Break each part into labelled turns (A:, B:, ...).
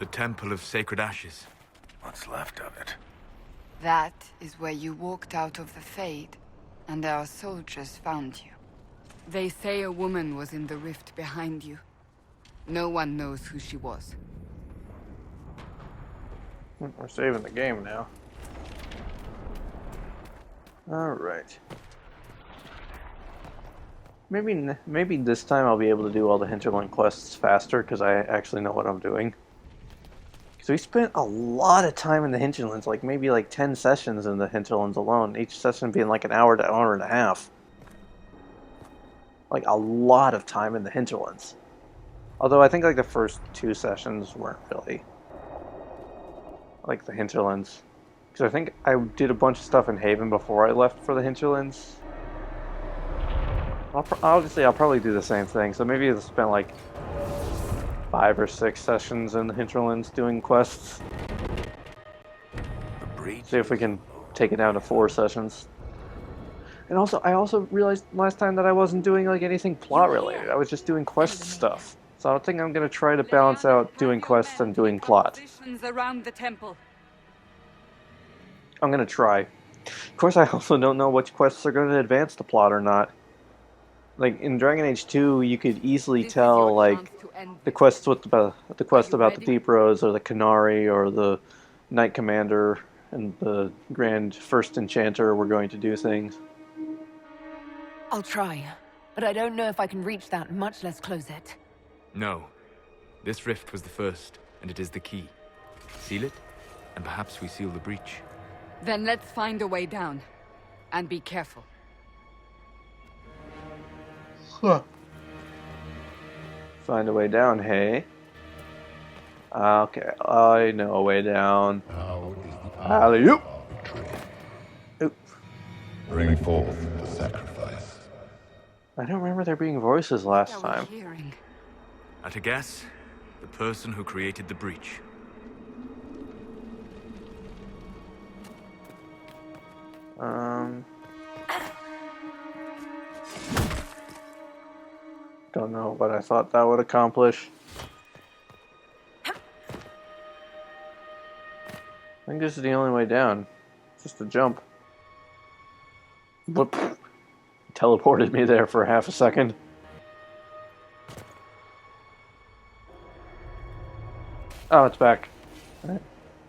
A: The Temple of Sacred Ashes.
B: What's left of it?
C: That is where you walked out of the Fade, and our soldiers found you. They say a woman was in the rift behind you. No one knows who she was.
D: We're saving the game now. Alright. Maybe this time I'll be able to do all the hinterland quests faster, because I actually know what I'm doing. Because we spent a lot of time in the hinterlands, like maybe like 10 sessions in the hinterlands alone, each session being like an hour to hour and a half. Like a lot of time in the hinterlands. Although I think like the first 2 sessions weren't really like the hinterlands. Because I think I did a bunch of stuff in Haven before I left for the hinterlands. Obviously, I'll probably do the same thing. So maybe I'll spend like 5 or 6 sessions in the hinterlands doing quests. See if we can take it down to 4 sessions. And also, I also realized last time that I wasn't doing like anything plot related. I was just doing quest stuff. So I think I'm gonna try to balance out doing quests and doing plot.
C: Around the temple.
D: I'm gonna try. Of course, I also don't know which quests are going to advance the plot or not. Like in Dragon Age 2, you could easily tell like the quest about the Deep Rose or the Canary or the Knight Commander and the Grand First Enchanter were going to do things.
E: I'll try, but I don't know if I can reach that, much less close it.
A: No. This rift was the first, and it is the key. Seal it, and perhaps we seal the breach.
C: Then let's find a way down. And be careful.
D: Huh. Find a way down, hey? Okay, I know a way down. Alley-oop! Oop.
F: Bring forth the sacrifice.
D: I don't remember there being voices last time.
A: At a guess, the person who created the breach.
D: Don't know what I thought that would accomplish. I think this is the only way down. Just a jump. Whoop. Teleported me there for half a second. Oh, it's back. All right.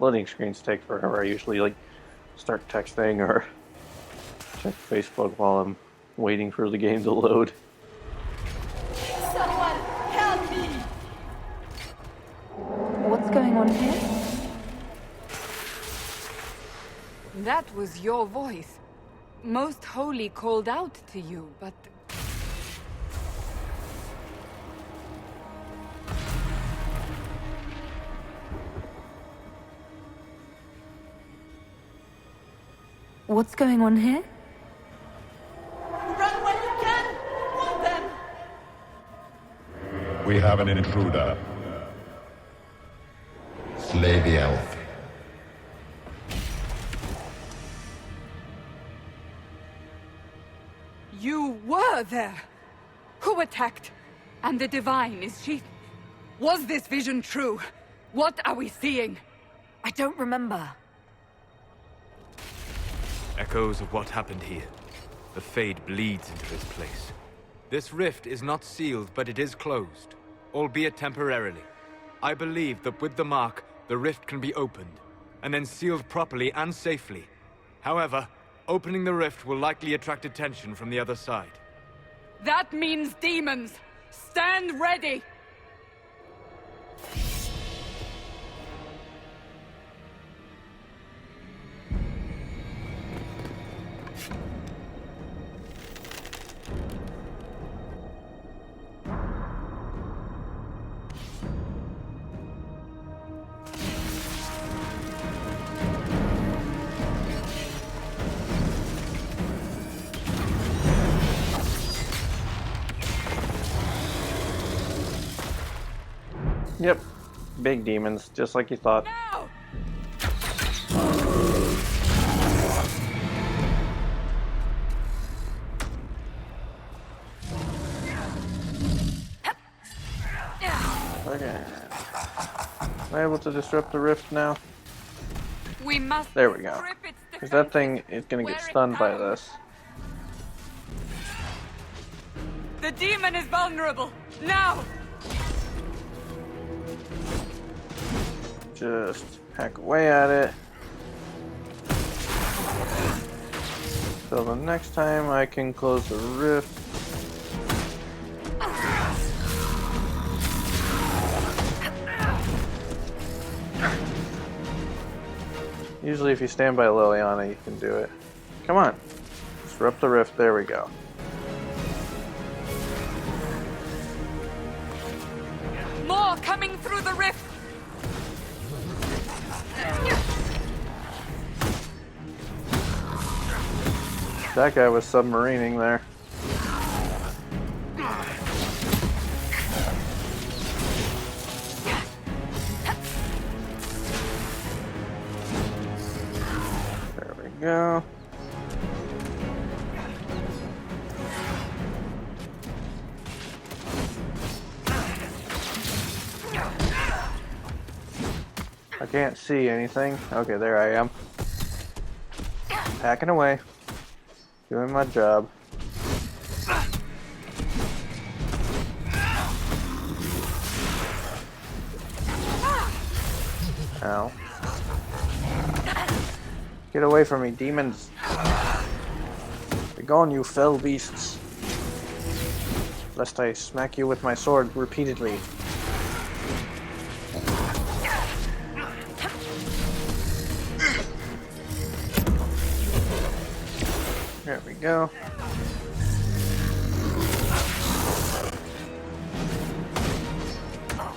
D: Loading screens take forever. I usually like start texting or check Facebook while I'm waiting for the game to load.
E: Someone help me! What's going on here?
C: That was your voice. Most Holy called out to you, but...
E: What's going on here?
G: Run when you can! Want them!
F: We have an intruder. Slay the elf.
C: You were there! Who attacked? And the Divine, is she... Was this vision true? What are we seeing?
E: I don't remember.
A: Echoes of what happened here. The Fade bleeds into this place. This rift is not sealed, but it is closed, albeit temporarily. I believe that with the mark, the rift can be opened, and then sealed properly and safely. However, opening the rift will likely attract attention from the other side.
C: That means demons! Stand ready!
D: Yep, big demons, just like you thought.
C: Now!
D: Okay. Am I able to disrupt the rift now?
C: We must
D: There we go.
C: strip its
D: Because that thing
C: defenses,
D: is gonna get
C: wear it
D: stunned by
C: down.
D: this.
C: The demon is vulnerable. Now!
D: Just hack away at it. So the next time I can close the rift. Usually if you stand by Liliana, you can do it. Come on. Disrupt the rift. There we go.
C: More coming through the rift!
D: That guy was submarining there. There we go. I can't see anything. Okay, there I am. Hacking away. Doing my job. Ow. Get away from me, demons. Be gone, you fell beasts. Lest I smack you with my sword repeatedly. There we go.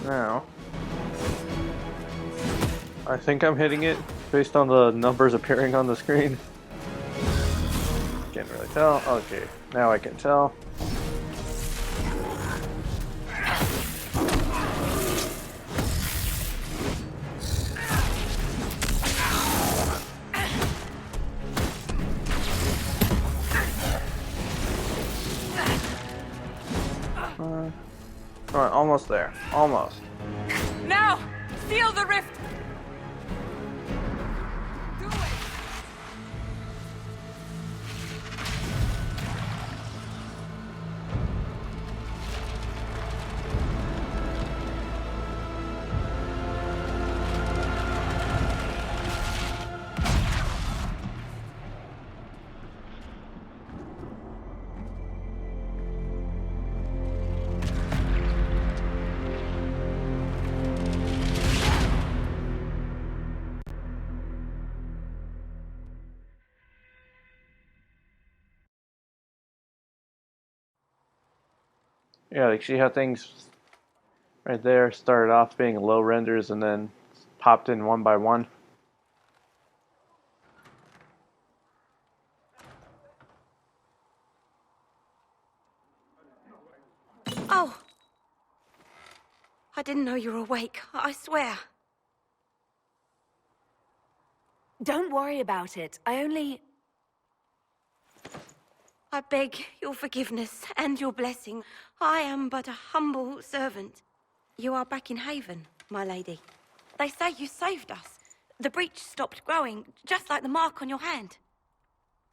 D: Now, I think I'm hitting it based on the numbers appearing on the screen. Can't really tell. Okay, now I can tell. Alright, almost there. Almost.
C: Now! Seal the rift! Do it!
D: Yeah, like see how things right there started off being low renders and then popped in one by one.
G: Oh! I didn't know you were awake, I swear.
E: Don't worry about it.
G: I beg your forgiveness and your blessing. I am but a humble servant. You are back in Haven, my lady. They say you saved us. The breach stopped growing, just like the mark on your hand.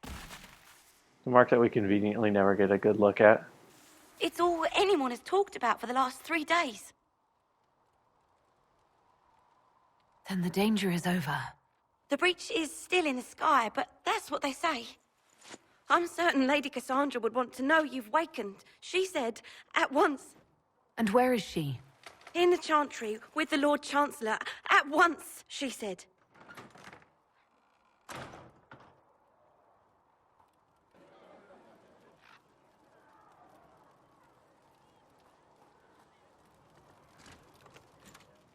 D: The mark that we conveniently never get a good look at.
G: It's all anyone has talked about for the last 3 days.
E: Then the danger is over.
G: The breach is still in the sky, but that's what they say. I'm certain Lady Cassandra would want to know you've wakened. She said, at once.
E: And where is she?
G: In the Chantry, with the Lord Chancellor. At once, she said.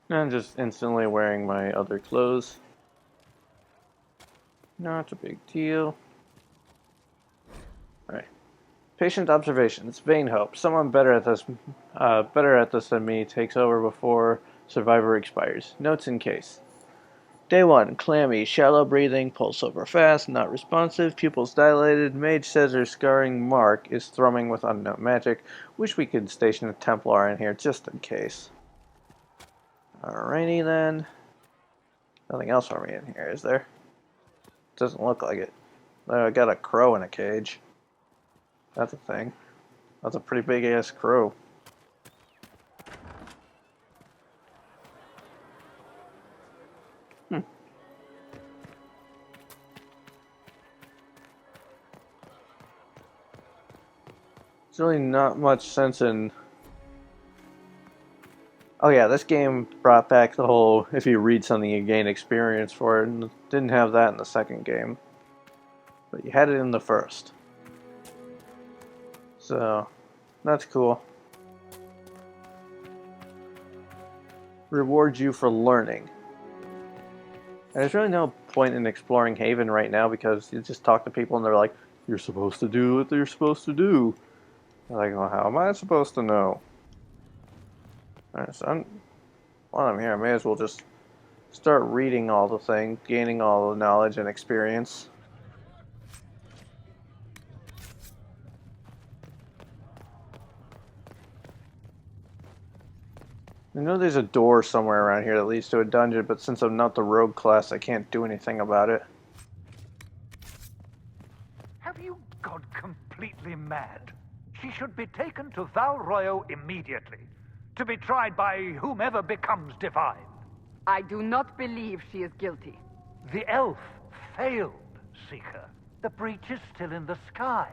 D: And just instantly wearing my other clothes. Not a big deal. Alright. Patient observations. Vain hope. Someone better at this than me takes over before survivor expires. Notes in case. Day 1. Clammy. Shallow breathing. Pulse over fast. Not responsive. Pupils dilated. Mage says her scarring mark is thrumming with unknown magic. Wish we could station a Templar in here just in case. Alrighty then. Nothing else for me in here, is there? Doesn't look like it. I got a crow in a cage. That's a thing. That's a pretty big ass crow. There's really not much sense in... Oh yeah, this game brought back the whole, if you read something you gain experience for it, and didn't have that in the second game. But you had it in the first. So, that's cool. Rewards you for learning. There's really no point in exploring Haven right now because you just talk to people and they're like, you're supposed to do what you're supposed to do. You're like, well, how am I supposed to know? Alright, so while I'm here, I may as well just start reading all the things, gaining all the knowledge and experience. I know there's a door somewhere around here that leads to a dungeon, but since I'm not the rogue class, I can't do anything about it.
H: Have you gone completely mad? She should be taken to Val Royo immediately, to be tried by whomever becomes divine.
C: I do not believe she is guilty.
H: The elf failed, Seeker. The breach is still in the sky.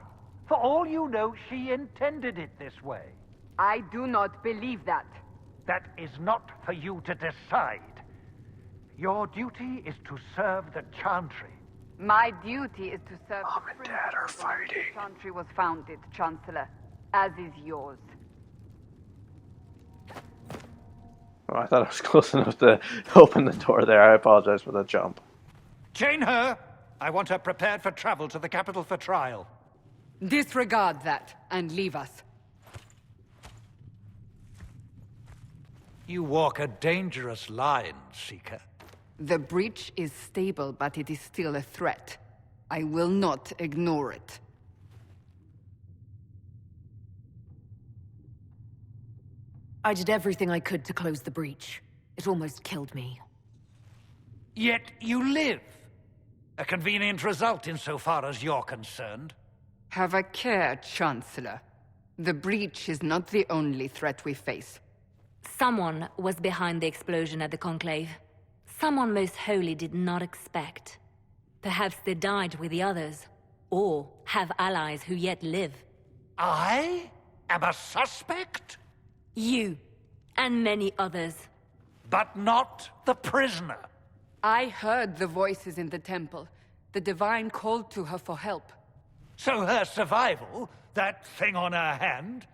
H: For all you know, she intended it this way.
C: I do not believe that.
H: That is not for you to decide. Your duty is to serve the Chantry.
C: My duty is to serve
B: Mom
C: the
B: and Dad are
C: principles on which
B: fighting.
C: the Chantry was founded, Chancellor, as is yours.
D: Oh, I thought I was close enough to open the door there. I apologize for the jump.
H: Chain her! I want her prepared for travel to the capital for trial.
C: Disregard that and leave us.
H: You walk a dangerous line, Seeker.
C: The breach is stable, but it is still a threat. I will not ignore it.
E: I did everything I could to close the breach. It almost killed me.
H: Yet you live. A convenient result insofar as you're concerned.
C: Have a care, Chancellor. The breach is not the only threat we face.
I: Someone was behind the explosion at the Conclave. Someone most holy did not expect. Perhaps they died with the others, or have allies who yet live.
H: I am a suspect?
I: You, and many others.
H: But not the prisoner.
C: I heard the voices in the temple. The Divine called to her for help.
H: So her survival, that thing on her hand,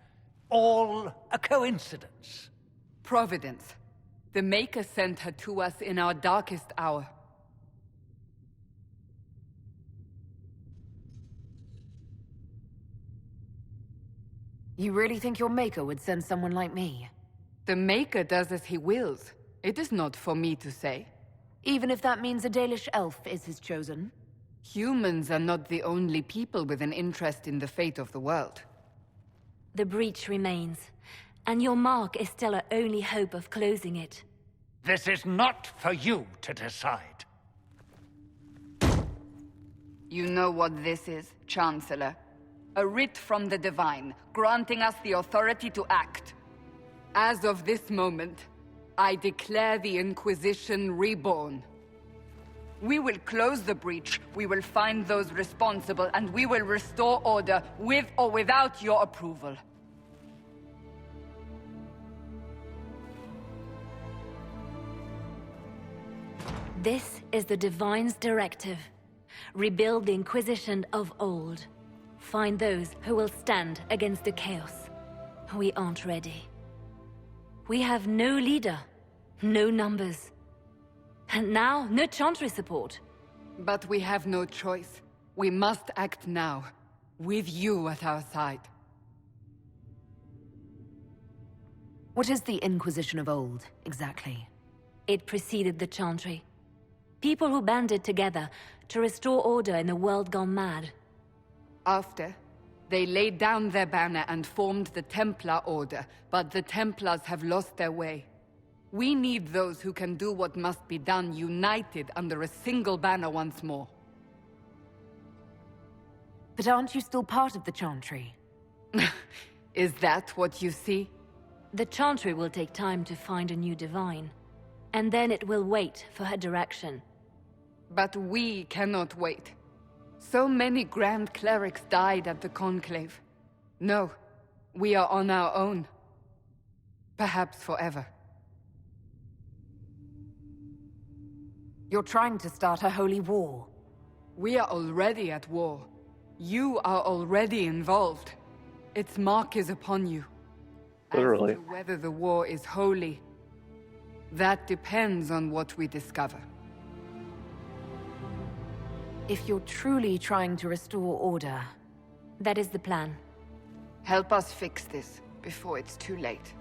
H: all a coincidence.
C: Providence. The Maker sent her to us in our darkest hour.
E: You really think your Maker would send someone like me?
C: The Maker does as he wills. It is not for me to say.
E: Even if that means a Dalish elf is his chosen?
C: Humans are not the only people with an interest in the fate of the world.
I: The breach remains, and your mark is still our only hope of closing it.
H: This is not for you to decide.
C: You know what this is, Chancellor? A writ from the Divine, granting us the authority to act. As of this moment, I declare the Inquisition reborn. We will close the breach, we will find those responsible, and we will restore order with or without your approval.
I: This is the Divine's directive. Rebuild the Inquisition of old. Find those who will stand against the chaos. We aren't ready. We have no leader, no numbers. And now, no Chantry support.
C: But we have no choice. We must act now, with you at our side.
E: What is the Inquisition of old, exactly?
I: It preceded the Chantry. People who banded together to restore order in a world gone mad.
C: After, they laid down their banner and formed the Templar Order, but the Templars have lost their way. We need those who can do what must be done, united under a single banner once more.
E: But aren't you still part of the Chantry?
C: Is that what you see?
I: The Chantry will take time to find a new divine. And then it will wait for her direction.
C: But we cannot wait. So many Grand Clerics died at the Conclave. No, we are on our own. Perhaps forever.
E: You're trying to start a holy war.
C: We are already at war. You are already involved. Its mark is upon you.
D: Literally.
C: As to whether the war is holy, that depends on what we discover.
E: If you're truly trying to restore order,
I: That is the plan.
C: Help us fix this before it's too late.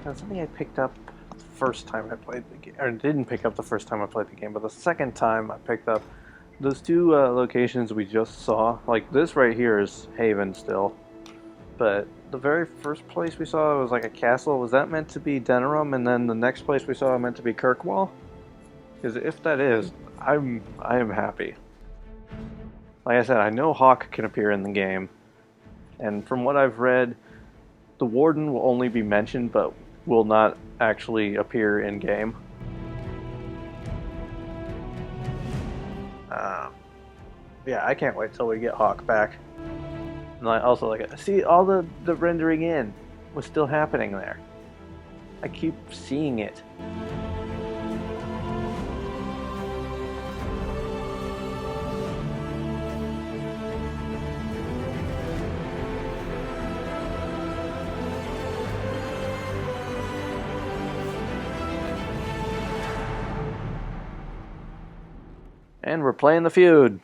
D: That's something I picked up the first time I played the game, or didn't pick up the first time I played the game, but the second time I picked up those two locations we just saw. Like this right here is Haven still, but the very first place we saw was like a castle. Was that meant to be Denerim, and then the next place we saw meant to be Kirkwall? Because if that is, I am happy. Like I said, I know Hawk can appear in the game, and from what I've read, the Warden will only be mentioned, but will not actually appear in game. Yeah, I can't wait till we get Hawk back. And I also like see all the rendering in was still happening there. I keep seeing it. And we're playing the feud.